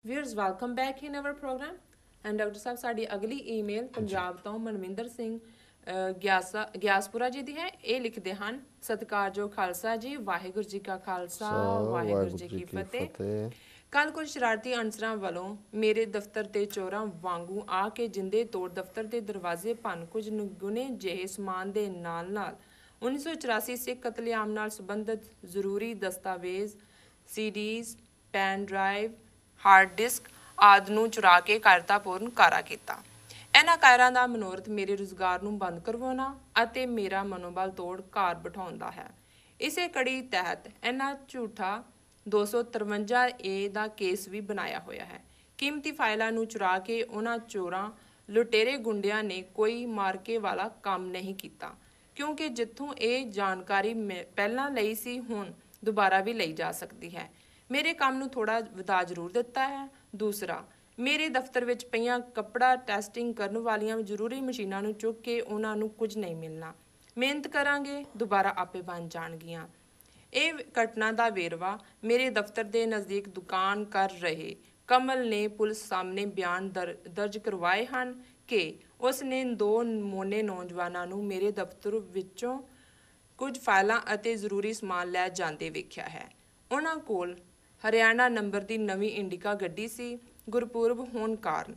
Viewers, welcome back in our program. And Dr. ਸਾਹਿਬ ਸਾਡੀ ਅਗਲੀ email Punjab ਤੋਂ ਮਨਵਿੰਦਰ ਸਿੰਘ ਗਿਆਸਪੁਰਾ ਜੀ ਦੀ ਹੈ। ਇਹ ਲਿਖਦੇ ਹਨ, ਸਤਿਕਾਰਯੋਗ ਖਾਲਸਾ ਜੀ, ਵਾਹਿਗੁਰੂ ਜੀ ਕਾ ਖਾਲਸਾ, ਵਾਹਿਗੁਰੂ ਜੀ ਕੀ ਫਤਿਹ। ਕੱਲ ਕੁਝ ਸ਼ਰਾਰਤੀ ਅਨਸਰਾਂ ਵੱਲੋਂ ਮੇਰੇ ਦਫ਼ਤਰ ਤੇ ਚੋਰਾਂ ਵਾਂਗੂ ਆ ਕੇ ਜਿੰਦੇ ਤੋੜ ਦਫ਼ਤਰ ਦੇ ਦਰਵਾਜ਼ੇ ਭੰਨ ਕੁਝ ਨਿਗੁਣੇ ਜਿਹੇ ਸਮਾਨ ਦੇ ਨਾਲ 1984 ਸਿੱਖ ਕਤਲੇਆਮ ਨਾਲ ਸੰਬੰਧਿਤ ਜ਼ਰੂਰੀ ਦਸਤਾਵੇਜ਼, CDs, pen drive, hard disk ਆਦਿ ਨੂੰ ਚੁਰਾ ਕੇ ਕਾਇਰਤਾਪੂਰਨ ਕਾਰਾ ਕੀਤਾ। ਇਹਨਾਂ ਕਾਇਰਾਂ ਦਾ ਮਨੋਰਥ ਮੇਰੇ ਰੁਜ਼ਗਾਰ ਨੂੰ ਬੰਦ ਕਰਵਾਉਣਾ ਅਤੇ ਮੇਰਾ ਮਨੋਬਲ ਤੋੜ ਘਰ ਬਿਠਾਉਣ ਦਾ ਹੈ। ਇਸੇ ਕੜੀ ਤਹਿਤ ਇਹਨਾਂ ਝੂਠਾ 253A ਦਾ ਕੇਸ ਵੀ ਬਣਾਇਆ ਹੋਇਆ ਹੈ। ਕੀਮਤੀ ਫਾਈਲਾਂ ਨੂੰ ਚੁਰਾ ਕੇ ਉਹਨਾਂ ਚੋਰਾਂ ਲੁਟੇਰੇ ਗੁੰਡਿਆਂ ਨੇ ਕੋਈ ਮਾਰਕੇ ਵਾਲਾ ਕੰਮ ਨਹੀਂ ਕੀਤਾ, ਕਿਉਂਕਿ ਜਿੱਥੋਂ ਇਹ ਜਾਣਕਾਰੀ ਪਹਿਲਾਂ ਲਈ ਸੀ ਹੁਣ ਦੁਬਾਰਾ ਵੀ ਲਈ ਜਾ ਸਕਦੀ ਹੈ। ਮੇਰੇ ਕੰਮ ਨੂੰ ਥੋੜ੍ਹਾ ਵਧਾ ਜ਼ਰੂਰ ਦਿੱਤਾ ਹੈ। ਦੂਸਰਾ, ਮੇਰੇ ਦਫ਼ਤਰ ਵਿੱਚ ਪਈਆਂ ਕੱਪੜਾ ਟੈਸਟਿੰਗ ਕਰਨ ਵਾਲੀਆਂ ਜ਼ਰੂਰੀ ਮਸ਼ੀਨਾਂ ਨੂੰ ਚੁੱਕ ਕੇ ਉਹਨਾਂ ਨੂੰ ਕੁਝ ਨਹੀਂ ਮਿਲਣਾ। ਮਿਹਨਤ ਕਰਾਂਗੇ, ਦੁਬਾਰਾ ਆਪੇ ਬਣ ਜਾਣਗੀਆਂ। ਇਹ ਘਟਨਾ ਦਾ ਵੇਰਵਾ ਮੇਰੇ ਦਫ਼ਤਰ ਦੇ ਨਜ਼ਦੀਕ ਦੁਕਾਨ ਕਰ ਰਹੇ ਕਮਲ ਨੇ ਪੁਲਿਸ ਸਾਹਮਣੇ ਬਿਆਨ ਦਰਜ ਕਰਵਾਏ ਹਨ ਕਿ ਉਸ ਨੇ 2 ਮੋਨੇ ਨੌਜਵਾਨਾਂ ਨੂੰ ਮੇਰੇ ਦਫ਼ਤਰ ਵਿੱਚੋਂ ਕੁਝ ਫਾਈਲਾਂ ਅਤੇ ਜ਼ਰੂਰੀ ਸਮਾਨ ਲੈ ਜਾਂਦੇ ਵੇਖਿਆ ਹੈ। ਉਹਨਾਂ ਕੋਲ ਹਰਿਆਣਾ ਨੰਬਰ ਦੀ ਨਵੀਂ ਇੰਡੀਕਾ ਗੱਡੀ ਸੀ। ਗੁਰਪੁਰਬ ਹੋਣ ਕਾਰਨ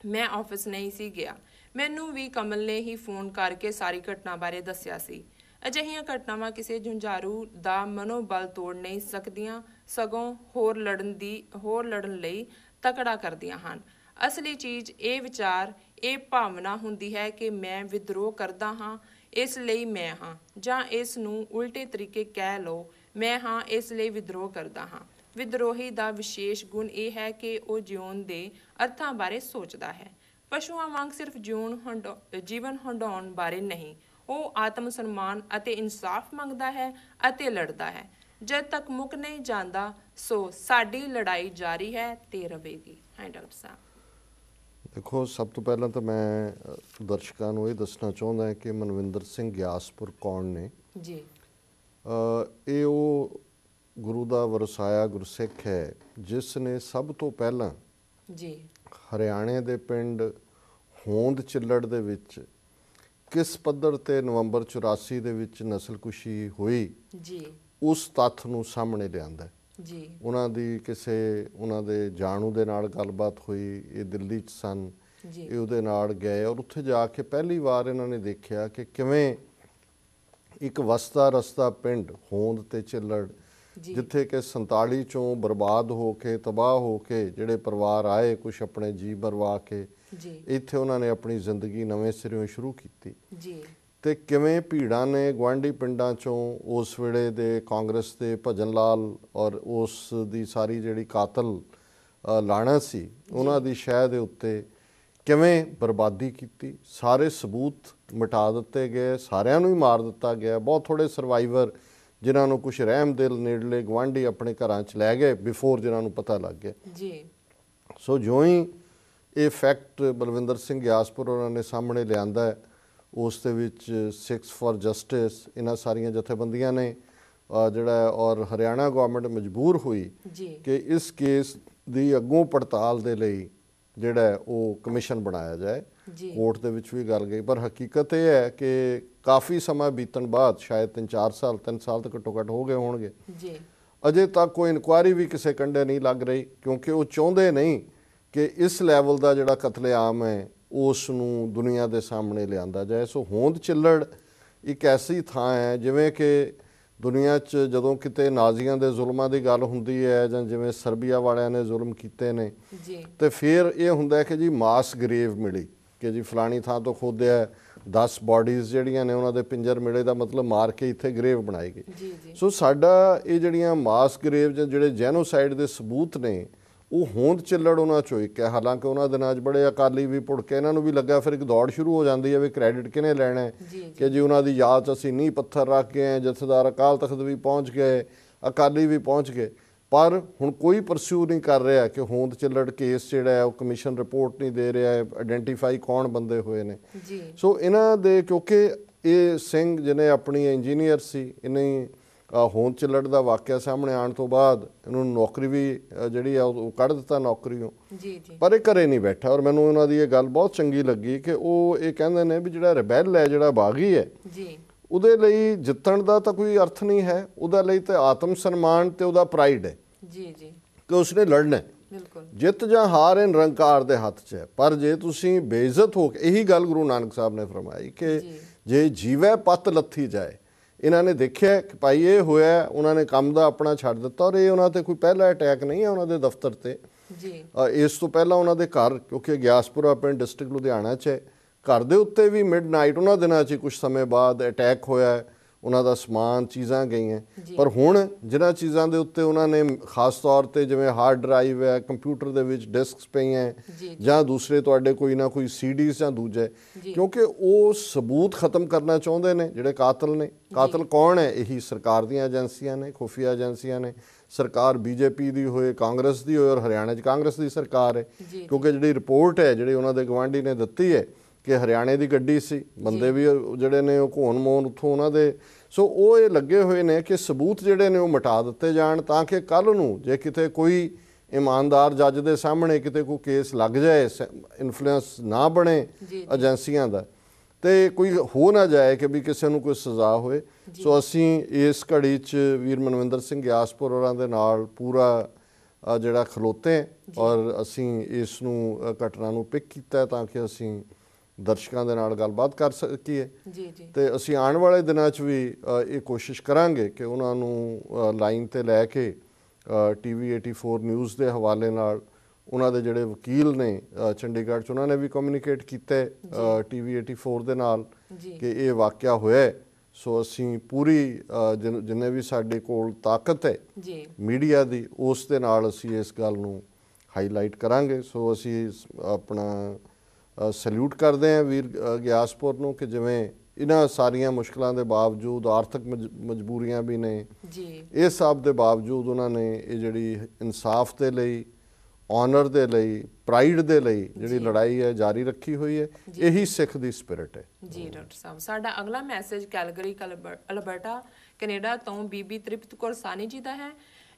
ਮੈਂ ਆਫਿਸ ਨਹੀਂ ਸੀ ਗਿਆ। ਮੈਨੂੰ ਵੀ ਕਮਲ ਨੇ ਹੀ ਫੋਨ ਕਰਕੇ ਸਾਰੀ ਘਟਨਾ ਬਾਰੇ ਦੱਸਿਆ ਸੀ। ਅਜਿਹੀਆਂ ਘਟਨਾਵਾਂ ਕਿਸੇ ਜੁਝਾਰੂ ਦਾ ਮਨੋਬਲ ਤੋੜ ਨਹੀਂ ਸਕਦੀਆਂ, ਸਗੋਂ ਹੋਰ ਲੜਨ ਲਈ ਤਕੜਾ ਕਰਦੀਆਂ ਹਨ। ਅਸਲੀ ਚੀਜ਼ ਇਹ ਵਿਚਾਰ, ਇਹ ਭਾਵਨਾ ਹੁੰਦੀ ਹੈ ਕਿ ਮੈਂ ਵਿਦਰੋਹ ਕਰਦਾ ਹਾਂ, ਇਸ ਲਈ ਮੈਂ ਹਾਂ, ਜਾਂ ਇਸ ਨੂੰ ਉਲਟੇ ਤਰੀਕੇ ਕਹਿ ਲਓ, ਮੈਂ ਹਾਂ ਇਸ ਲਈ ਵਿਦਰੋਹ ਕਰਦਾ ਹਾਂ। ਵਿਦਰੋਹੀ ਦਾ ਵਿਸ਼ੇਸ਼ ਗੁਣ ਇਹ ਹੈ ਕਿ ਉਹ ਜਿਉਣ ਦੇ ਅਰਥਾਂ ਬਾਰੇ ਸੋਚਦਾ ਹੈ। ਪਸ਼ੂਆਂ ਵਾਂਗ ਸਿਰਫ ਜੀਵਨ ਹੰਡਾਉਣ ਬਾਰੇ ਨਹੀਂ, ਉਹ ਆਤਮ ਸਨਮਾਨ ਅਤੇ ਇਨਸਾਫ ਮੰਗਦਾ ਹੈ ਅਤੇ ਲੜਦਾ ਹੈ। ਜਦ ਤੱਕ ਮੁੱਕ ਨਹੀਂ ਜਾਂਦਾ, ਸੋ ਸਾਡੀ ਲੜਾਈ ਜਾਰੀ ਹੈ ਤੇ ਰਹੇਗੀ। ਹਾਂ ਡਾਕਟਰ ਸਾਹਿਬ। ਦੇਖੋ, ਸਭ ਤੋਂ ਪਹਿਲਾਂ ਤਾਂ ਮੈਂ ਦਰਸ਼ਕਾਂ ਨੂੰ ਇਹ ਦੱਸਣਾ ਚਾਹੁੰਦਾ ਹਾਂ ਕਿ ਮਨਵਿੰਦਰ ਸਿੰਘ ਗਿਆਸਪੁਰ ਕੌਣ ਨੇ ਜੀ। ਇਹ ਉਹ ਗੁਰੂ ਦਾ ਵਰਸਾਇਆ ਗੁਰਸਿੱਖ ਹੈ ਜਿਸ ਨੇ ਸਭ ਤੋਂ ਪਹਿਲਾਂ ਜੀ ਹਰਿਆਣੇ ਦੇ ਪਿੰਡ ਹੋਂਦ ਚਿੱਲੜ ਦੇ ਵਿੱਚ ਕਿਸ ਪੱਧਰ 'ਤੇ ਨਵੰਬਰ 84 ਦੇ ਵਿੱਚ ਨਸਲਕੁਸ਼ੀ ਹੋਈ ਜੀ, ਉਸ ਤੱਥ ਨੂੰ ਸਾਹਮਣੇ ਲਿਆਂਦਾ ਜੀ। ਉਹਨਾਂ ਦੀ ਉਹਨਾਂ ਦੇ ਜਾਣੂ ਦੇ ਨਾਲ ਗੱਲਬਾਤ ਹੋਈ, ਇਹ ਦਿੱਲੀ 'ਚ ਸਨ, ਇਹ ਉਹਦੇ ਨਾਲ ਗਏ ਔਰ ਉੱਥੇ ਜਾ ਕੇ ਪਹਿਲੀ ਵਾਰ ਇਹਨਾਂ ਨੇ ਦੇਖਿਆ ਕਿ ਕਿਵੇਂ ਇੱਕ ਵਸਦਾ ਰਸਤਾ ਪਿੰਡ ਹੋਂਦ ਤੇ ਚਿੱਲੜ, ਜਿੱਥੇ ਕਿ 47 ਚੋਂ ਬਰਬਾਦ ਹੋ ਕੇ ਤਬਾਹ ਹੋ ਕੇ ਜਿਹੜੇ ਪਰਿਵਾਰ ਆਏ, ਕੁਛ ਆਪਣੇ ਜੀਅ ਮਰਵਾ ਕੇ ਇੱਥੇ ਉਹਨਾਂ ਨੇ ਆਪਣੀ ਜ਼ਿੰਦਗੀ ਨਵੇਂ ਸਿਰਿਓਂ ਸ਼ੁਰੂ ਕੀਤੀ ਤੇ ਕਿਵੇਂ ਭੀੜਾਂ ਨੇ ਗੁਆਂਢੀ ਪਿੰਡਾਂ ਚੋਂ ਉਸ ਵੇਲੇ ਦੇ ਕਾਂਗਰਸ ਦੇ ਭਜਨ ਲਾਲ ਔਰ ਉਸ ਦੀ ਸਾਰੀ ਜਿਹੜੀ ਕਾਤਲ ਲਾਣਾ ਸੀ ਉਹਨਾਂ ਦੀ ਸ਼ਹਿ ਦੇ ਉੱਤੇ ਕਿਵੇਂ ਬਰਬਾਦੀ ਕੀਤੀ। ਸਾਰੇ ਸਬੂਤ ਮਿਟਾ ਦਿੱਤੇ ਗਏ, ਸਾਰਿਆਂ ਨੂੰ ਹੀ ਮਾਰ ਦਿੱਤਾ ਗਿਆ। ਬਹੁਤ ਥੋੜ੍ਹੇ ਸਰਵਾਈਵਰ ਜਿਨ੍ਹਾਂ ਨੂੰ ਕੁਛ ਰਹਿਮ ਦਿਲ ਨੇੜਲੇ ਗੁਆਂਢੀ ਆਪਣੇ ਘਰਾਂ 'ਚ ਲੈ ਗਏ ਬਿਫੋਰ ਜਿਨ੍ਹਾਂ ਨੂੰ ਪਤਾ ਲੱਗ ਗਿਆ ਜੀ। ਸੋ ਜਿਉਂ ਹੀ ਇਹ ਫੈਕਟ ਬਲਵਿੰਦਰ ਸਿੰਘ ਗਿਆਸਪੁਰ ਉਹਨਾਂ ਨੇ ਸਾਹਮਣੇ ਲਿਆਂਦਾ ਹੈ, ਉਸ ਦੇ ਵਿੱਚ ਸਿੱਖਸ ਫॉर ਜਸਟਿਸ, ਇਹਨਾਂ ਸਾਰੀਆਂ ਜਥੇਬੰਦੀਆਂ ਨੇ ਜਿਹੜਾ ਔਰ ਹਰਿਆਣਾ ਗੌਰਮੈਂਟ ਮਜਬੂਰ ਹੋਈ ਕਿ ਇਸ ਕੇਸ ਦੀ ਅੱਗੋਂ ਪੜਤਾਲ ਦੇ ਲਈ ਜਿਹੜਾ ਉਹ ਕਮਿਸ਼ਨ ਬਣਾਇਆ ਜਾਏ। ਕੋਰਟ ਦੇ ਵਿੱਚ ਵੀ ਗੱਲ ਗਈ, ਪਰ ਹਕੀਕਤ ਇਹ ਹੈ ਕਿ ਕਾਫੀ ਸਮਾਂ ਬੀਤਣ ਬਾਅਦ, ਸ਼ਾਇਦ 3 ਸਾਲ ਤਾਂ ਘੱਟੋ ਘੱਟ ਹੋ ਗਏ ਹੋਣਗੇ, ਅਜੇ ਤੱਕ ਕੋਈ ਇਨਕੁਆਇਰੀ ਵੀ ਕਿਸੇ ਕੰਢੇ ਨਹੀਂ ਲੱਗ ਰਹੀ, ਕਿਉਂਕਿ ਉਹ ਚਾਹੁੰਦੇ ਨਹੀਂ ਕਿ ਇਸ ਲੈਵਲ ਦਾ ਜਿਹੜਾ ਕਤਲੇਆਮ ਹੈ ਉਸ ਨੂੰ ਦੁਨੀਆ ਦੇ ਸਾਹਮਣੇ ਲਿਆਂਦਾ ਜਾਏ। ਸੋ ਹੋਂਦ ਚਿੱਲੜ ਇੱਕ ਐਸੀ ਥਾਂ ਹੈ ਜਿਵੇਂ ਕਿ ਦੁਨੀਆ 'ਚ ਜਦੋਂ ਕਿਤੇ ਨਾਜ਼ੀਆਂ ਦੇ ਜ਼ੁਲਮਾਂ ਦੀ ਗੱਲ ਹੁੰਦੀ ਹੈ ਜਾਂ ਜਿਵੇਂ ਸਰਬੀਆ ਵਾਲਿਆਂ ਨੇ ਜ਼ੁਲਮ ਕੀਤੇ ਨੇ, ਤੇ ਫਿਰ ਇਹ ਹੁੰਦਾ ਕਿ ਜੀ ਮਾਸ ਗਰੇਵ ਮਿਲੀ ਕਿ ਜੀ ਫਲਾਣੀ ਥਾਂ ਤੋਂ ਖੋਦਿਆ 10 ਬਾਡੀਜ਼ ਜਿਹੜੀਆਂ ਨੇ ਉਹਨਾਂ ਦੇ ਪਿੰਜਰ ਮਿਲੇ, ਦਾ ਮਤਲਬ ਮਾਰ ਕੇ ਇੱਥੇ ਗਰੇਵ ਬਣਾਈ ਗਈ। ਸੋ ਸਾਡਾ ਇਹ ਜਿਹੜੀਆਂ ਮਾਸ ਗਰੇਵ ਜਾਂ ਜਿਹੜੇ ਜੈਨੋਸਾਈਡ ਦੇ ਸਬੂਤ ਨੇ ਉਹ ਹੋਂਦ ਚਿੱਲੜ ਉਹਨਾਂ 'ਚੋਂ ਇੱਕ ਹੈ। ਹਾਲਾਂਕਿ ਉਹਨਾਂ ਦਿਨਾਂ 'ਚ ਬੜੇ ਅਕਾਲੀ ਵੀ ਪੁੜਕੇ, ਇਹਨਾਂ ਨੂੰ ਵੀ ਲੱਗਾ, ਫਿਰ ਇੱਕ ਦੌੜ ਸ਼ੁਰੂ ਹੋ ਜਾਂਦੀ ਹੈ ਵੀ ਕ੍ਰੈਡਿਟ ਕਿਹਨੇ ਲੈਣਾ ਕਿ ਜੀ ਉਹਨਾਂ ਦੀ ਯਾਦ 'ਚ ਅਸੀਂ ਨੀਂਹ ਪੱਥਰ ਰੱਖ ਕੇ ਆਏ, ਜਥੇਦਾਰ ਅਕਾਲ ਤਖਤ ਵੀ ਪਹੁੰਚ ਗਏ, ਅਕਾਲੀ ਵੀ ਪਹੁੰਚ ਗਏ, ਪਰ ਹੁਣ ਕੋਈ ਪਰਸਿਊ ਨਹੀਂ ਕਰ ਰਿਹਾ ਕਿ ਹੋਂਦ ਚਿੱਲੜ ਕੇਸ ਜਿਹੜਾ ਹੈ ਉਹ ਕਮਿਸ਼ਨ ਰਿਪੋਰਟ ਨਹੀਂ ਦੇ ਰਿਹਾ ਹੈ, ਆਇਡੈਂਟੀਫਾਈ ਕੌਣ ਬੰਦੇ ਹੋਏ ਨੇ। ਸੋ ਇਹਨਾਂ ਦੇ, ਕਿਉਂਕਿ ਇਹ ਸਿੰਘ ਜਿਹਨੇ ਆਪਣੀ ਇੰਜੀਨੀਅਰ ਸੀ, ਇਹਨੇ ਹੋਂਦ ਚਿੱਲੜ ਦਾ ਵਾਕਿਆ ਸਾਹਮਣੇ ਆਉਣ ਤੋਂ ਬਾਅਦ ਇਹਨੂੰ ਨੌਕਰੀ ਵੀ ਜਿਹੜੀ ਆ ਉਹ ਕੱਢ ਦਿੱਤਾ ਨੌਕਰੀਓਂ। ਜੀ ਜੀ। ਪਰ ਇਹ ਘਰੇ ਨਹੀਂ ਬੈਠਾ, ਔਰ ਮੈਨੂੰ ਉਹਨਾਂ ਦੀ ਇਹ ਗੱਲ ਬਹੁਤ ਚੰਗੀ ਲੱਗੀ ਕਿ ਉਹ ਇਹ ਕਹਿੰਦੇ ਨੇ ਵੀ ਜਿਹੜਾ ਰਿਬੈਲ ਹੈ, ਜਿਹੜਾ ਬਾਗੀ ਹੈ ਜੀ, ਉਹਦੇ ਲਈ ਜਿੱਤਣ ਦਾ ਤਾਂ ਕੋਈ ਅਰਥ ਨਹੀਂ ਹੈ, ਉਹਦੇ ਲਈ ਤਾਂ ਆਤਮ ਸਨਮਾਨ ਤੇ ਉਹਦਾ ਪ੍ਰਾਈਡ ਹੈ ਜੀ ਜੀ, ਕਿ ਉਸਨੇ ਲੜਨਾ ਹੈ। ਬਿਲਕੁਲ। ਜਿੱਤ ਜਾਂ ਹਾਰ ਇਹ ਨਿਰੰਕਾਰ ਦੇ ਹੱਥ 'ਚ ਹੈ, ਪਰ ਜੇ ਤੁਸੀਂ ਬੇਇੱਜ਼ਤ ਹੋ ਕੇ, ਇਹੀ ਗੱਲ ਗੁਰੂ ਨਾਨਕ ਸਾਹਿਬ ਨੇ ਫਰਮਾਈ ਕਿ ਜੇ ਜੀਵੈ ਪੱਤ ਲੱਥੀ ਜਾਏ। ਇਹਨਾਂ ਨੇ ਦੇਖਿਆ ਕਿ ਭਾਈ ਇਹ ਹੋਇਆ, ਉਹਨਾਂ ਨੇ ਕੰਮ ਦਾ ਆਪਣਾ ਛੱਡ ਦਿੱਤਾ, ਔਰ ਇਹ ਉਹਨਾਂ ਤੇ ਕੋਈ ਪਹਿਲਾ ਅਟੈਕ ਨਹੀਂ ਹੈ ਉਹਨਾਂ ਦੇ ਦਫ਼ਤਰ ਤੇ ਜੀ। ਇਸ ਤੋਂ ਪਹਿਲਾਂ ਉਹਨਾਂ ਦੇ ਘਰ, ਕਿਉਂਕਿ ਗਿਆਸਪੁਰਾ ਪਿੰਡ ਡਿਸਟ੍ਰਿਕਟ ਲੁਧਿਆਣਾ 'ਚ ਹੈ, ਘਰ ਦੇ ਉੱਤੇ ਵੀ ਮਿਡਨਾਈਟ ਉਹਨਾਂ ਦਿਨਾਂ 'ਚ ਕੁਝ ਸਮੇਂ ਬਾਅਦ ਅਟੈਕ ਹੋਇਆ, ਉਹਨਾਂ ਦਾ ਸਮਾਨ ਚੀਜ਼ਾਂ ਗਈਆਂ। ਪਰ ਹੁਣ ਜਿਨ੍ਹਾਂ ਚੀਜ਼ਾਂ ਦੇ ਉੱਤੇ ਉਹਨਾਂ ਨੇ ਖਾਸ ਤੌਰ ਤੇ ਜਿਵੇਂ ਹਾਰਡ ਡਰਾਈਵ ਹੈ, ਕੰਪਿਊਟਰ ਦੇ ਵਿੱਚ ਡਿਸਕਸ ਪਈਆਂ ਜਾਂ ਦੂਸਰੇ ਤੁਹਾਡੇ ਕੋਈ ਨਾ ਕੋਈ ਸੀਡੀਜ਼ ਜਾਂ ਦੂਜੇ, ਕਿਉਂਕਿ ਉਹ ਸਬੂਤ ਖਤਮ ਕਰਨਾ ਚਾਹੁੰਦੇ ਨੇ ਜਿਹੜੇ ਕਾਤਲ ਨੇ। ਕਾਤਲ ਕੌਣ ਹੈ? ਇਹੀ ਸਰਕਾਰ ਦੀਆਂ ਏਜੰਸੀਆਂ ਨੇ, ਖੁਫੀਆ ਏਜੰਸੀਆਂ ਨੇ। ਸਰਕਾਰ ਬੀਜੇਪੀ ਦੀ ਹੋਏ, ਕਾਂਗਰਸ ਦੀ ਹੋਏ, ਔਰ ਹਰਿਆਣਾ 'ਚ ਕਾਂਗਰਸ ਦੀ ਸਰਕਾਰ ਹੈ, ਕਿਉਂਕਿ ਜਿਹੜੀ ਰਿਪੋਰਟ ਹੈ ਜਿਹੜੀ ਉਹਨਾਂ ਦੇ ਗਵਾਂਢੀ ਨੇ ਦਿੱਤੀ ਹੈ ਕਿ ਹਰਿਆਣੇ ਦੀ ਗੱਡੀ ਸੀ, ਬੰਦੇ ਵੀ ਜਿਹੜੇ ਨੇ ਉਹ ਘੋਣ ਮੋਨ ਉੱਥੋਂ ਉਹਨਾਂ ਦੇ। ਸੋ ਉਹ ਇਹ ਲੱਗੇ ਹੋਏ ਨੇ ਕਿ ਸਬੂਤ ਜਿਹੜੇ ਨੇ ਉਹ ਮਿਟਾ ਦਿੱਤੇ ਜਾਣ, ਤਾਂ ਕਿ ਕੱਲ੍ਹ ਨੂੰ ਜੇ ਕਿਤੇ ਕੋਈ ਇਮਾਨਦਾਰ ਜੱਜ ਦੇ ਸਾਹਮਣੇ ਕਿਤੇ ਕੋਈ ਕੇਸ ਲੱਗ ਜਾਏ, ਇਨਫਲੂਐਂਸ ਨਾ ਬਣੇ ਏਜੰਸੀਆਂ ਦਾ, ਤੇ ਕੋਈ ਹੋ ਨਾ ਜਾਏ ਕਿ ਵੀ ਕਿਸੇ ਨੂੰ ਕੋਈ ਸਜ਼ਾ ਹੋਏ। ਸੋ ਅਸੀਂ ਇਸ ਘੜੀ 'ਚ ਵੀਰ ਮਨਵਿੰਦਰ ਸਿੰਘ ਗਿਆਸਪੁਰ ਹੋਰਾਂ ਦੇ ਨਾਲ ਪੂਰਾ ਜਿਹੜਾ ਖਲੋਤੇ ਹੈ, ਔਰ ਅਸੀਂ ਇਸ ਨੂੰ ਘਟਨਾ ਨੂੰ ਪਿਕ ਕੀਤਾ ਤਾਂ ਕਿ ਅਸੀਂ ਦਰਸ਼ਕਾਂ ਦੇ ਨਾਲ ਗੱਲਬਾਤ ਕਰ ਸਕੀਏ। ਤੇ ਅਸੀਂ ਆਉਣ ਵਾਲੇ ਦਿਨਾਂ 'ਚ ਵੀ ਇਹ ਕੋਸ਼ਿਸ਼ ਕਰਾਂਗੇ ਕਿ ਉਹਨਾਂ ਨੂੰ ਲਾਈਨ ਤੇ ਲੈ ਕੇ TV 84 ਨਿਊਜ਼ ਦੇ ਹਵਾਲੇ ਨਾਲ ਉਹਨਾਂ ਦੇ ਜਿਹੜੇ ਵਕੀਲ ਨੇ ਚੰਡੀਗੜ੍ਹ 'ਚ, ਉਹਨਾਂ ਨੇ ਵੀ ਕਮਿਊਨੀਕੇਟ ਕੀਤਾ TV 84 ਦੇ ਨਾਲ ਕਿ ਇਹ ਵਾਕਿਆ ਹੋਇਆ। ਸੋ ਅਸੀਂ ਪੂਰੀ ਜਿੰਨੇ ਵੀ ਸਾਡੇ ਕੋਲ ਤਾਕਤ ਹੈ ਮੀਡੀਆ ਦੀ, ਉਸ ਦੇ ਨਾਲ ਅਸੀਂ ਇਸ ਗੱਲ ਨੂੰ ਹਾਈਲਾਈਟ ਕਰਾਂਗੇ। ਸੋ ਅਸੀਂ ਆਪਣਾ ਸੈਲੂਟ ਕਰਦੇ ਹਾਂ ਵੀਰ ਗਿਆਸਪੁਰ ਨੂੰ ਕਿ ਜਿਵੇਂ ਇਹਨਾਂ ਸਾਰੀਆਂ ਮੁਸ਼ਕਲਾਂ ਦੇ ਬਾਵਜੂਦ, ਆਰਥਿਕ ਮਜਬੂਰੀਆਂ ਵੀ ਨੇ, ਇਹ ਸਭ ਦੇ ਬਾਵਜੂਦ ਉਹਨਾਂ ਨੇ ਇਹ ਜਿਹੜੀ ਇਨਸਾਫ ਦੇ ਲਈ, ਆਨਰ ਦੇ ਲਈ, ਪ੍ਰਾਈਡ ਦੇ ਲਈ ਜਿਹੜੀ ਲੜਾਈ ਹੈ ਜਾਰੀ ਰੱਖੀ ਹੋਈ ਹੈ। ਇਹੀ ਸਿੱਖ ਦੀ ਸਪਿਰਿਟ ਹੈ। ਜੀ ਡਾਕਟਰ ਸਾਹਿਬ, ਸਾਡਾ ਅਗਲਾ ਮੈਸੇਜ ਕੈਲਗਰੀ ਅਲਬਰਟਾ ਕੈਨੇਡਾ ਤੋਂ ਬੀਬੀ ਤ੍ਰਿਪਤ ਕੌਰ ਸਾਨੀ ਜੀ ਦਾ ਹੈ।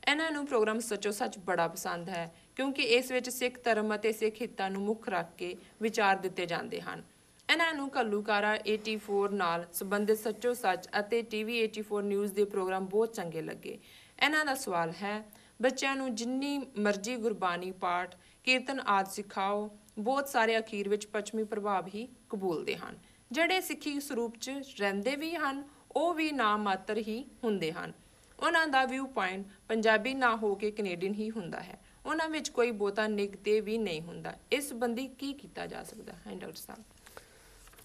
ਇਹਨਾਂ ਨੂੰ ਪ੍ਰੋਗਰਾਮ ਸੱਚੋ ਸੱਚ ਬੜਾ ਪਸੰਦ ਹੈ, ਕਿਉਂਕਿ ਇਸ ਵਿੱਚ ਸਿੱਖ ਧਰਮ ਅਤੇ ਸਿੱਖ ਹਿੱਤਾਂ ਨੂੰ ਮੁੱਖ ਰੱਖ ਕੇ ਵਿਚਾਰ ਦਿੱਤੇ ਜਾਂਦੇ ਹਨ। ਇਹਨਾਂ ਨੂੰ ਘੱਲੂਘਾਰਾ 84 ਨਾਲ ਸੰਬੰਧਿਤ ਸੱਚੋ ਸੱਚ ਅਤੇ TV 84 ਨਿਊਜ਼ ਦੇ ਪ੍ਰੋਗਰਾਮ ਬਹੁਤ ਚੰਗੇ ਲੱਗੇ। ਇਹਨਾਂ ਦਾ ਸਵਾਲ ਹੈ, ਬੱਚਿਆਂ ਨੂੰ ਜਿੰਨੀ ਮਰਜ਼ੀ ਗੁਰਬਾਣੀ ਪਾਠ, ਕੀਰਤਨ ਆਦਿ ਸਿਖਾਓ, ਬਹੁਤ ਸਾਰੇ ਅਖੀਰ ਵਿੱਚ ਪੱਛਮੀ ਪ੍ਰਭਾਵ ਹੀ ਕਬੂਲਦੇ ਹਨ। ਜਿਹੜੇ ਸਿੱਖੀ ਸਰੂਪ 'ਚ ਰਹਿੰਦੇ ਵੀ ਹਨ, ਉਹ ਵੀ ਨਾ ਮਾਤਰ ਹੀ ਹੁੰਦੇ ਹਨ। ਉਹਨਾਂ ਦਾ ਵਿਊ ਪੁਆਇੰਟ ਪੰਜਾਬੀ ਨਾ ਹੋ ਕੇ ਕੈਨੇਡੀਅਨ ਹੀ ਹੁੰਦਾ ਹੈ। ਉਹਨਾਂ ਵਿੱਚ ਕੋਈ ਬਹੁਤਾ ਨਿਗਟਿਵ ਵੀ ਨਹੀਂ ਹੁੰਦਾ। ਇਸ ਸੰਬੰਧੀ ਕੀ ਕੀਤਾ ਜਾ ਸਕਦਾ ਹੈ ਡਾਕਟਰ ਸਾਹਿਬ?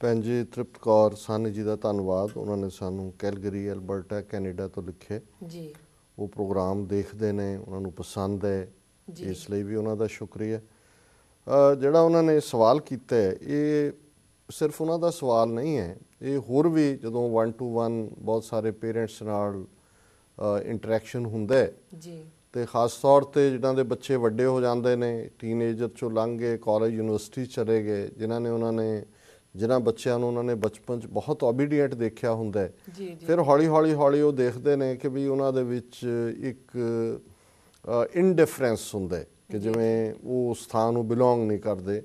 ਭੈਣ ਜੀ ਤ੍ਰਿਪਤ ਕੌਰ ਸਾਨੀ ਜੀ ਦਾ ਧੰਨਵਾਦ। ਉਹਨਾਂ ਨੇ ਸਾਨੂੰ ਕੈਲਗਰੀ ਅਲਬਰਟਾ ਕੈਨੇਡਾ ਤੋਂ ਲਿਖੇ ਜੀ। ਉਹ ਪ੍ਰੋਗਰਾਮ ਦੇਖਦੇ ਨੇ, ਉਹਨਾਂ ਨੂੰ ਪਸੰਦ ਹੈ, ਇਸ ਲਈ ਵੀ ਉਹਨਾਂ ਦਾ ਸ਼ੁਕਰੀਆ। ਜਿਹੜਾ ਉਹਨਾਂ ਨੇ ਸਵਾਲ ਕੀਤਾ ਹੈ, ਇਹ ਸਿਰਫ ਉਹਨਾਂ ਦਾ ਸਵਾਲ ਨਹੀਂ ਹੈ, ਇਹ ਹੋਰ ਵੀ ਜਦੋਂ 1 to 1 ਬਹੁਤ ਸਾਰੇ ਪੇਰੈਂਟਸ ਨਾਲ ਇੰਟਰੈਕਸ਼ਨ ਹੁੰਦਾ ਹੈ ਜੀ, ਤੇ ਖਾਸ ਤੌਰ ਤੇ ਜਿਨ੍ਹਾਂ ਦੇ ਬੱਚੇ ਵੱਡੇ ਹੋ ਜਾਂਦੇ ਨੇ, ਟੀਨੇਜਰ 'ਚੋਂ ਲੰਘ ਗਏ, ਕਾਲਜ ਯੂਨੀਵਰਸਿਟੀ ਚਲੇ ਗਏ, ਜਿਨ੍ਹਾਂ ਬੱਚਿਆਂ ਨੂੰ ਉਹਨਾਂ ਨੇ ਬਚਪਨ 'ਚ ਬਹੁਤ ਓਬੀਡੀਐਂਟ ਦੇਖਿਆ ਹੁੰਦਾ ਹੈ, ਫਿਰ ਹੌਲੀ ਹੌਲੀ ਉਹ ਦੇਖਦੇ ਨੇ ਕਿ ਵੀ ਉਹਨਾਂ ਦੇ ਵਿੱਚ ਇੱਕ ਇਨਡਿਫਰੈਂਸ ਹੁੰਦਾ ਹੈ ਕਿ ਜਿਵੇਂ ਉਹ ਉਸ ਥਾਂ ਨੂੰ ਬਿਲੋਂਗ ਨਹੀਂ ਕਰਦੇ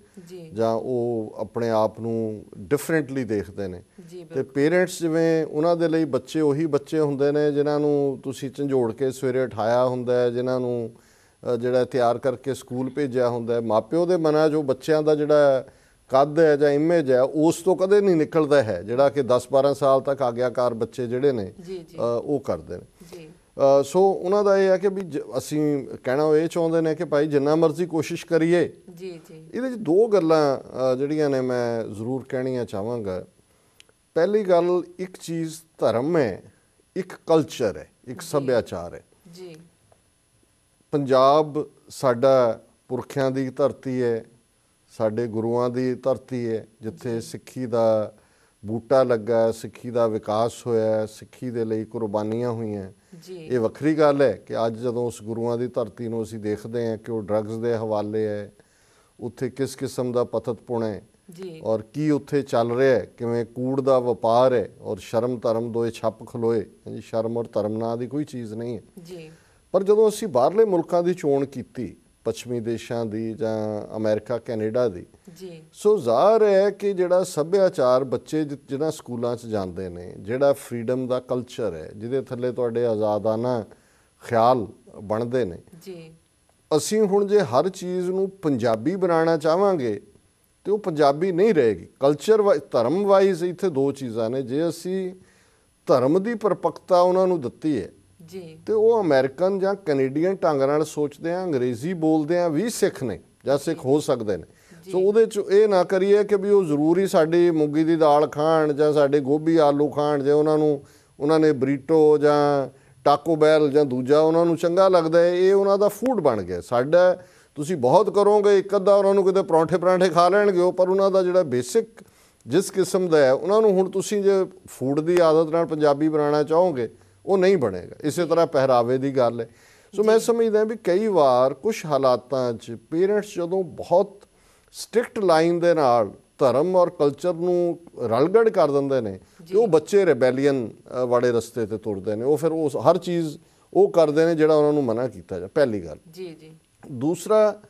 ਜਾਂ ਉਹ ਆਪਣੇ ਆਪ ਨੂੰ ਡਿਫਰੈਂਟਲੀ ਦੇਖਦੇ ਨੇ। ਤੇ ਪੇਰੈਂਟਸ ਜਿਵੇਂ ਉਹਨਾਂ ਦੇ ਲਈ ਬੱਚੇ ਉਹੀ ਬੱਚੇ ਹੁੰਦੇ ਨੇ ਜਿਨ੍ਹਾਂ ਨੂੰ ਤੁਸੀਂ ਝੰਜੋੜ ਕੇ ਸਵੇਰੇ ਉਠਾਇਆ ਹੁੰਦਾ ਹੈ, ਜਿਨ੍ਹਾਂ ਨੂੰ ਜਿਹੜਾ ਤਿਆਰ ਕਰਕੇ ਸਕੂਲ ਭੇਜਿਆ ਹੁੰਦਾ ਹੈ। ਮਾਪਿਓ ਦੇ ਮਨਾਂ 'ਚ ਉਹ ਬੱਚਿਆਂ ਦਾ ਜਿਹੜਾ ਕੱਦ ਹੈ ਜਾਂ ਇਮੇਜ ਹੈ, ਉਸ ਤੋਂ ਕਦੇ ਨਹੀਂ ਨਿਕਲਦਾ ਹੈ, ਜਿਹੜਾ ਕਿ 10-12 ਸਾਲ ਤੱਕ ਆਗਿਆਕਾਰ ਬੱਚੇ ਜਿਹੜੇ ਨੇ ਉਹ ਕਰਦੇ ਨੇ। ਸੋ ਉਹਨਾਂ ਦਾ ਇਹ ਹੈ ਕਿ ਵੀ ਅਸੀਂ ਕਹਿਣਾ ਉਹ ਇਹ ਚਾਹੁੰਦੇ ਨੇ ਕਿ ਭਾਈ ਜਿੰਨਾ ਮਰਜ਼ੀ ਕੋਸ਼ਿਸ਼ ਕਰੀਏ। ਇਹਦੇ 'ਚ ਦੋ ਗੱਲਾਂ ਜਿਹੜੀਆਂ ਨੇ ਮੈਂ ਜ਼ਰੂਰ ਕਹਿਣੀਆਂ ਚਾਹਾਂਗਾ। ਪਹਿਲੀ ਗੱਲ, ਇੱਕ ਚੀਜ਼ ਧਰਮ ਹੈ, ਇੱਕ ਕਲਚਰ ਹੈ, ਇੱਕ ਸੱਭਿਆਚਾਰ ਹੈ। ਪੰਜਾਬ ਸਾਡਾ ਪੁਰਖਿਆਂ ਦੀ ਧਰਤੀ ਹੈ, ਸਾਡੇ ਗੁਰੂਆਂ ਦੀ ਧਰਤੀ ਹੈ, ਜਿੱਥੇ ਸਿੱਖੀ ਦਾ ਬੂਟਾ ਲੱਗਾ, ਸਿੱਖੀ ਦਾ ਵਿਕਾਸ ਹੋਇਆ, ਸਿੱਖੀ ਦੇ ਲਈ ਕੁਰਬਾਨੀਆਂ ਹੋਈਆਂ। ਇਹ ਵੱਖਰੀ ਗੱਲ ਹੈ ਕਿ ਅੱਜ ਜਦੋਂ ਉਸ ਗੁਰੂਆਂ ਦੀ ਧਰਤੀ ਨੂੰ ਅਸੀਂ ਦੇਖਦੇ ਹਾਂ ਕਿ ਉਹ ਡਰੱਗਸ ਦੇ ਹਵਾਲੇ ਹੈ, ਉੱਥੇ ਕਿਸ ਕਿਸਮ ਦਾ ਪਤਤ ਪੁਣਾ ਹੈ, ਜੀ ਔਰ ਕੀ ਉੱਥੇ ਚੱਲ ਰਿਹਾ ਹੈ, ਕਿਵੇਂ ਕੂੜ ਦਾ ਵਪਾਰ ਹੈ ਔਰ ਸ਼ਰਮ ਧਰਮ ਦੋਏ ਛੱਪ ਖਲੋਏ। ਹਾਂਜੀ, ਸ਼ਰਮ ਔਰ ਧਰਮ ਨਾਂ ਦੀ ਕੋਈ ਚੀਜ਼ ਨਹੀਂ ਹੈ ਜੀ। ਪਰ ਜਦੋਂ ਅਸੀਂ ਬਾਹਰਲੇ ਮੁਲਕਾਂ ਦੀ ਚੋਣ ਕੀਤੀ, ਪੱਛਮੀ ਦੇਸ਼ਾਂ ਦੀ ਜਾਂ ਅਮਰੀਕਾ ਕੈਨੇਡਾ ਦੀ, ਜੀ ਸੋ ਜ਼ਾਹਰ ਹੈ ਕਿ ਜਿਹੜਾ ਸੱਭਿਆਚਾਰ ਬੱਚੇ ਜਿਹਨਾਂ ਸਕੂਲਾਂ 'ਚ ਜਾਂਦੇ ਨੇ, ਜਿਹੜਾ ਫਰੀडम ਦਾ ਕਲਚਰ ਹੈ, ਜਿਹਦੇ ਥੱਲੇ ਤੁਹਾਡੇ ਆਜ਼ਾਦਾਨਾ ਖਿਆਲ ਬਣਦੇ ਨੇ, ਜੀ ਅਸੀਂ ਹੁਣ ਜੇ ਹਰ ਚੀਜ਼ ਨੂੰ ਪੰਜਾਬੀ ਬਣਾਉਣਾ ਚਾਹਾਂਗੇ ਤੇ ਉਹ ਪੰਜਾਬੀ ਨਹੀਂ ਰਹੇਗੀ। ਕਲਚਰ ਧਰਮ ਵਾਈਜ਼ ਇੱਥੇ ਦੋ ਚੀਜ਼ਾਂ ਨੇ। ਜੇ ਅਸੀਂ ਧਰਮ ਦੀ ਪਰਪੱਕਤਾ ਉਹਨਾਂ ਨੂੰ ਦਿੱਤੀ ਹੈ ਜੀ ਤੇ ਉਹ ਅਮਰੀਕਨ ਜਾਂ ਕੈਨੇਡੀਅਨ ਢੰਗ ਨਾਲ ਸੋਚਦੇ ਆ, ਅੰਗਰੇਜ਼ੀ ਬੋਲਦੇ ਆ ਵੀ ਸਿੱਖ ਨੇ ਜਾਂ ਸਿੱਖ ਹੋ ਸਕਦੇ ਨੇ। ਸੋ ਉਹਦੇ 'ਚ ਇਹ ਨਾ ਕਰੀਏ ਕਿ ਵੀ ਉਹ ਜ਼ਰੂਰੀ ਸਾਡੀ ਮੂੰਗੀ ਦੀ ਦਾਲ ਖਾਣ ਜਾਂ ਸਾਡੇ ਗੋਭੀ ਆਲੂ ਖਾਣ, ਜੇ ਉਹਨਾਂ ਨੇ ਬਰੀਟੋ ਜਾਂ ਟਾਕੋ ਬੈਲ ਜਾਂ ਦੂਜਾ ਉਹਨਾਂ ਨੂੰ ਚੰਗਾ ਲੱਗਦਾ ਹੈ, ਇਹ ਉਹਨਾਂ ਦਾ ਫੂਡ ਬਣ ਗਿਆ। ਸਾਡਾ ਤੁਸੀਂ ਬਹੁਤ ਕਰੋਗੇ, ਇੱਕ ਅੱਧਾ ਉਹਨਾਂ ਨੂੰ ਕਿਤੇ ਪਰੌਂਠੇ ਖਾ ਲੈਣਗੇ ਉਹ, ਪਰ ਉਹਨਾਂ ਦਾ ਜਿਹੜਾ ਬੇਸਿਕ ਜਿਸ ਕਿਸਮ ਦਾ ਹੈ ਉਹਨਾਂ ਨੂੰ ਹੁਣ ਤੁਸੀਂ ਜੇ ਫੂਡ ਦੀ ਆਦਤ ਨਾਲ ਪੰਜਾਬੀ ਬਣਾਉਣਾ ਚਾਹੋਗੇ ਉਹ ਨਹੀਂ ਬਣੇਗਾ। ਇਸੇ ਤਰ੍ਹਾਂ ਪਹਿਰਾਵੇ ਦੀ ਗੱਲ ਹੈ। ਸੋ ਮੈਂ ਸਮਝਦਾ ਵੀ ਕਈ ਵਾਰ ਕੁਝ ਹਾਲਾਤਾਂ 'ਚ ਪੇਰੈਂਟਸ ਜਦੋਂ ਬਹੁਤ ਸਟ੍ਰਿਕਟ ਲਾਈਨ ਦੇ ਨਾਲ ਧਰਮ ਔਰ ਕਲਚਰ ਨੂੰ ਰਲਗੜ ਕਰ ਦਿੰਦੇ ਨੇ ਤੇ ਉਹ ਬੱਚੇ ਰੈਬੈਲੀਅਨ ਵਾਲੇ ਰਸਤੇ ਤੇ ਤੁਰਦੇ ਨੇ। ਉਹ ਫਿਰ ਉਹ ਹਰ ਚੀਜ਼ ਉਹ ਕਰਦੇ ਨੇ ਜਿਹੜਾ ਉਹਨਾਂ ਨੂੰ ਮਨਾ ਕੀਤਾ ਜਾ। ਪਹਿਲੀ ਗੱਲ। ਜੀ ਜੀ। ਦੂਸਰਾ,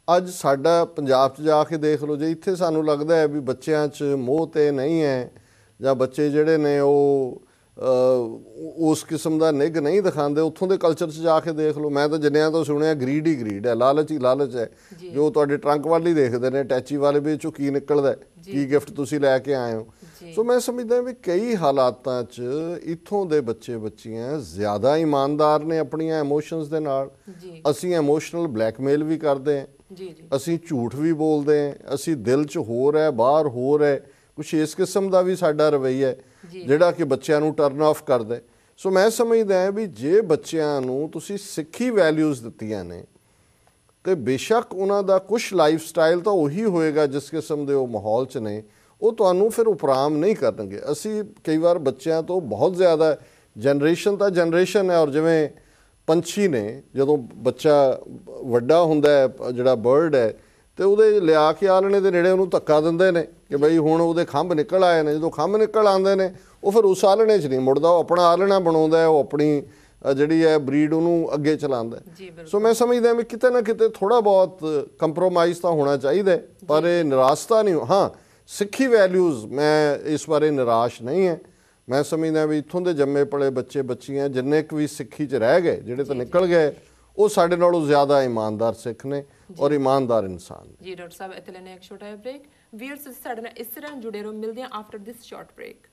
ਅੱਜ ਸਾਡਾ ਪੰਜਾਬ 'ਚ ਜਾ ਕੇ ਦੇਖ ਲਓ, ਜੇ ਇੱਥੇ ਸਾਨੂੰ ਲੱਗਦਾ ਹੈ ਵੀ ਬੱਚਿਆਂ 'ਚ ਮੋਹ ਤੇ ਨਹੀਂ ਹੈ ਜਾਂ ਬੱਚੇ ਜਿਹੜੇ ਨੇ ਉਹ ਉਸ ਕਿਸਮ ਦਾ ਨਿੱਘ ਨਹੀਂ ਦਿਖਾਉਂਦੇ, ਉੱਥੋਂ ਦੇ ਕਲਚਰ 'ਚ ਜਾ ਕੇ ਦੇਖ ਲਓ। ਮੈਂ ਤਾਂ ਜਿੰਨਿਆਂ ਤੋਂ ਸੁਣਿਆ ਗਰੀਡ ਹੀ ਗਰੀਡ ਹੈ, ਲਾਲਚ ਹੀ ਲਾਲਚ ਹੈ। ਜੋ ਤੁਹਾਡੇ ਟਰੰਕ ਵੱਲ ਹੀ ਦੇਖਦੇ ਨੇ, ਅਟੈਚੀ ਵਾਲੇ ਵੀ 'ਚੋਂ ਕੀ ਨਿਕਲਦਾ, ਕੀ ਗਿਫਟ ਤੁਸੀਂ ਲੈ ਕੇ ਆਏ ਹੋ। ਸੋ ਮੈਂ ਸਮਝਦਾ ਵੀ ਕਈ ਹਾਲਾਤਾਂ 'ਚ ਇੱਥੋਂ ਦੇ ਬੱਚੇ ਬੱਚੀਆਂ ਜ਼ਿਆਦਾ ਇਮਾਨਦਾਰ ਨੇ ਆਪਣੀਆਂ ਇਮੋਸ਼ਨਸ ਦੇ ਨਾਲ। ਅਸੀਂ ਇਮੋਸ਼ਨਲ ਬਲੈਕਮੇਲ ਵੀ ਕਰਦੇ ਹਾਂ, ਅਸੀਂ ਝੂਠ ਵੀ ਬੋਲਦੇ ਹਾਂ, ਅਸੀਂ ਦਿਲ 'ਚ ਹੋਰ ਹੈ ਬਾਹਰ ਹੋਰ ਹੈ, ਕੁਛ ਇਸ ਕਿਸਮ ਦਾ ਵੀ ਸਾਡਾ ਰਵੱਈਆ ਹੈ ਜਿਹੜਾ ਕਿ ਬੱਚਿਆਂ ਨੂੰ ਟਰਨ ਆਫ ਕਰਦਾ। ਸੋ ਮੈਂ ਸਮਝਦਾ ਵੀ ਜੇ ਬੱਚਿਆਂ ਨੂੰ ਤੁਸੀਂ ਸਿੱਖੀ ਵੈਲਿਊਜ਼ ਦਿੱਤੀਆਂ ਨੇ ਤੇ ਬੇਸ਼ੱਕ ਉਹਨਾਂ ਦਾ ਕੁਛ ਲਾਈਫ ਸਟਾਈਲ ਤਾਂ ਉਹੀ ਹੋਏਗਾ ਜਿਸ ਕਿਸਮ ਦੇ ਉਹ ਮਾਹੌਲ 'ਚ ਨੇ, ਉਹ ਤੁਹਾਨੂੰ ਫਿਰ ਉਪਰਾਮ ਨਹੀਂ ਕਰਨਗੇ। ਅਸੀਂ ਕਈ ਵਾਰ ਬੱਚਿਆਂ ਤੋਂ ਬਹੁਤ ਜ਼ਿਆਦਾ ਜਨਰੇਸ਼ਨ ਤਾਂ ਜਨਰੇਸ਼ਨ ਹੈ, ਔਰ ਜਿਵੇਂ ਪੰਛੀ ਨੇ, ਜਦੋਂ ਬੱਚਾ ਵੱਡਾ ਹੁੰਦਾ ਹੈ ਜਿਹੜਾ ਬਰਡ ਹੈ ਤੇ ਉਹਦੇ ਲਿਆ ਕੇ ਆਲਣੇ ਦੇ ਨੇੜੇ ਉਹਨੂੰ ਧੱਕਾ ਦਿੰਦੇ ਨੇ ਕਿ ਬਈ ਹੁਣ ਉਹਦੇ ਖੰਭ ਨਿਕਲ ਆਏ ਨੇ। ਜਦੋਂ ਖੰਭ ਨਿਕਲ ਆਉਂਦੇ ਨੇ ਉਹ ਫਿਰ ਉਸ ਆਲਣੇ 'ਚ ਨਹੀਂ ਮੁੜਦਾ, ਉਹ ਆਪਣਾ ਆਲਣਾ ਬਣਾਉਂਦਾ ਹੈ, ਉਹ ਆਪਣੀ ਜਿਹੜੀ ਹੈ ਬਰੀਡ ਉਹਨੂੰ ਅੱਗੇ ਚਲਾਉਂਦਾ। ਸੋ ਮੈਂ ਸਮਝਦਾ ਵੀ ਕਿਤੇ ਨਾ ਕਿਤੇ ਥੋੜ੍ਹਾ ਬਹੁਤ ਕੰਪਰੋਮਾਈਜ਼ ਤਾਂ ਹੋਣਾ ਚਾਹੀਦਾ, ਪਰ ਇਹ ਨਿਰਾਸ਼ਤਾ ਨਹੀਂ। ਹਾਂ, ਸਿੱਖੀ ਵੈਲਿਊਜ਼ ਮੈਂ ਇਸ ਬਾਰੇ ਨਿਰਾਸ਼ ਨਹੀਂ ਹੈ। ਮੈਂ ਸਮਝਦਾ ਵੀ ਇੱਥੋਂ ਦੇ ਜੰਮੇ ਪਲੇ ਬੱਚੇ ਬੱਚੀਆਂ ਜਿੰਨੇ ਕੁ ਵੀ ਸਿੱਖੀ 'ਚ ਰਹਿ ਗਏ, ਜਿਹੜੇ ਤਾਂ ਨਿਕਲ ਗਏ, ਉਹ ਸਾਡੇ ਨਾਲੋਂ ਜ਼ਿਆਦਾ ਇਮਾਨਦਾਰ ਸਿੱਖ ਨੇ ਔਰ ਇਮਾਨਦਾਰ ਇਨਸਾਨ ਨੇ। ਜੀ ਡਾਕਟਰ ਸਾਹਿਬ, ਇੱਥੇ ਲੈਣੇ ਇੱਕ ਛੋਟਾ ਜਿਹਾ ਬ੍ਰੇਕ। ਵੀਅਰਸ ਸਾਡੇ ਨਾਲ ਇਸ ਤਰ੍ਹਾਂ ਜੁੜੇ ਰਹੋ, ਮਿਲਦੇ ਹਾਂ ਆਫਟਰ ਦਿਸ ਸ਼ਾਰਟ ਬ੍ਰੇਕ।